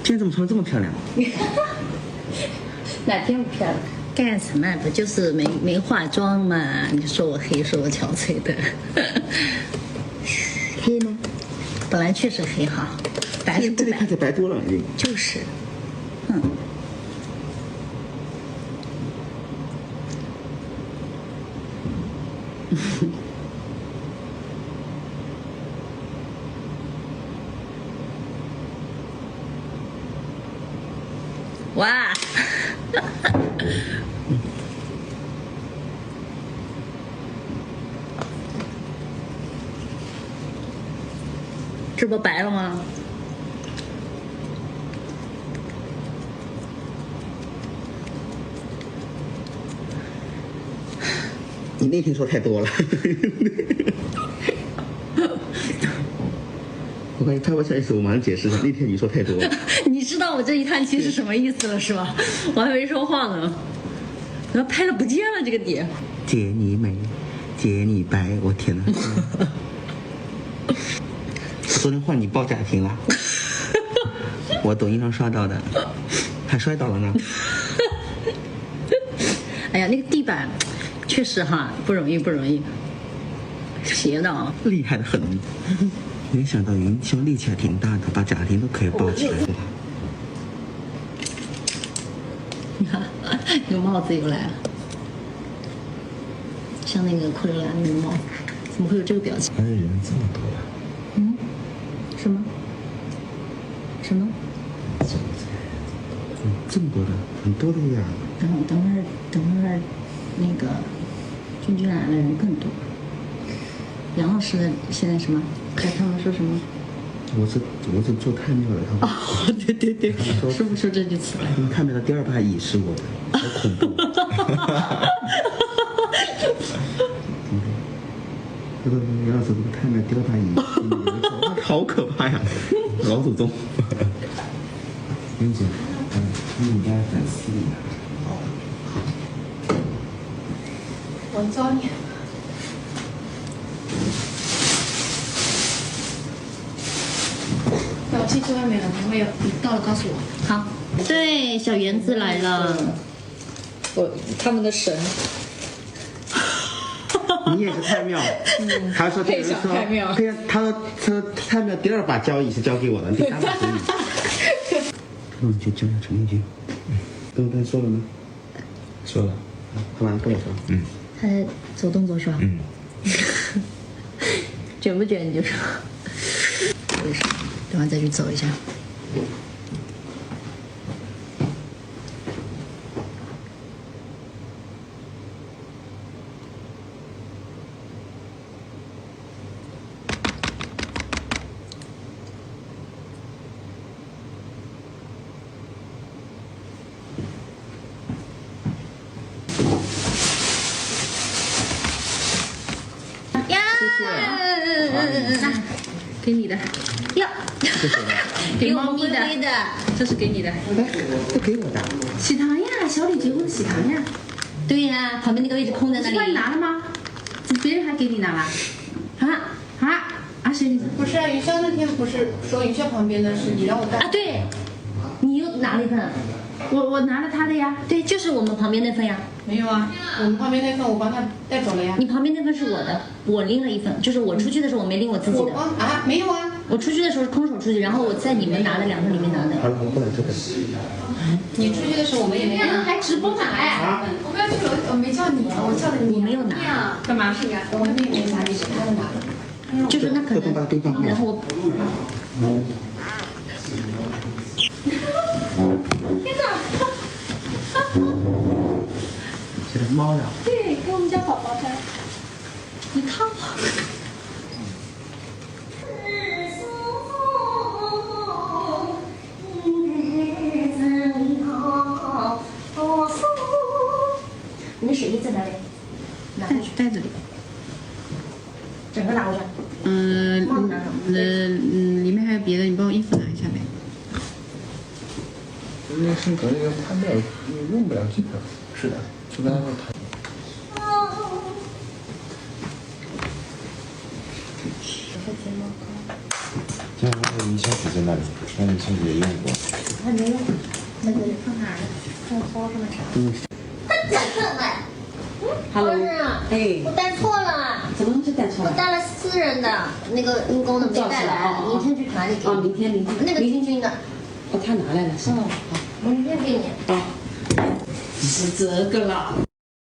今天怎么穿得这么漂亮？哪天不漂亮？干什么？不就是没化妆嘛？你说我黑，说我憔悴的。黑吗？本来确实黑哈，白是不白。这里看起来白多了已经。就是，哇！这不白了吗？你那天说太多了。我感觉拍不下意思，我马上解释一下。那天你说太多了。你知道我这一叹气是什么意思了是吧？我还没说话呢，然后拍了不见了这个点。姐你美，姐你白，我天哪！昨天换你报家庭了，我抖音上刷到的，还摔倒了呢。哎呀，那个地板确实哈不容易，斜的啊，厉害的很。没想到云兄力气还挺大的，把家庭都可以抱起来了。你看，有帽子又来了，像那个库里拉那个帽子，怎么会有这个表情？哎，人这么多呀！什么？这么多的，很多的呀。等会儿，那个君君来了人更多。杨老师的现在什么？他们说什么？我是做太庙的，他们。哦，对，说不出这句词来。太庙的第2把椅是我的，好恐怖。这个杨老师这个太庙第2把椅，好可怕呀！老祖宗。云姐，你应该粉丝里的。我教你。我进去外面了，你到了告诉我。好，对，小园子来了，他们的神。你也是太庙，他说这个人说，对呀，他说太庙第2把交椅是交给我的，第3把给你。那你就交给陈立军。跟说了吗？说了。他晚上跟我说。他在走动作是吧？卷不卷你就说。为什么？等会再去走一下。给你的，哟，给猫咪的，这是给你的，这给我的。喜糖呀，小李结婚的喜糖呀。对呀，旁边那个位置空在那里。是帮你拿了吗？别人还给你拿了？谁？不是啊，云霄那天不是说云霄旁边的是你让我带啊？对，你又拿了一份。我拿了他的呀。对，就是我们旁边那份呀。没有啊，我们旁边那份我帮他带走了呀。你旁边那份是我的，我拎了一份，就是我出去的时候我没拎我自己的。没有啊。我出去的时候是空手出去，然后我在你们拿的2份里面拿的。好了，我不能这个。你出去的时候我们也没拿。还直播拿哎！我不要去了，我没叫你，我叫的你。我没有拿。干嘛？我那边没拿，你是他的拿的。就是那可能，然后我。天哪！这个猫呀。对，给我们家宝宝的。你看我。你的水滴在哪里？拿过去，袋子里。整个拿过去。里面还有别的，你帮我衣服拿一下呗。那个性格那个他没有用不了这个。是的，就跟他说谈。这样还有营销纸在那里，那营销纸也用过。还没用，那个放哪儿了？放包上面啥？Hello， 哎，我带错了。怎么是带错了？我带了私人的那个因公的没带来，明天去团里给。明天。那个君君的。哦，他拿来了是吧？好，我明天给你。啊，是这个了。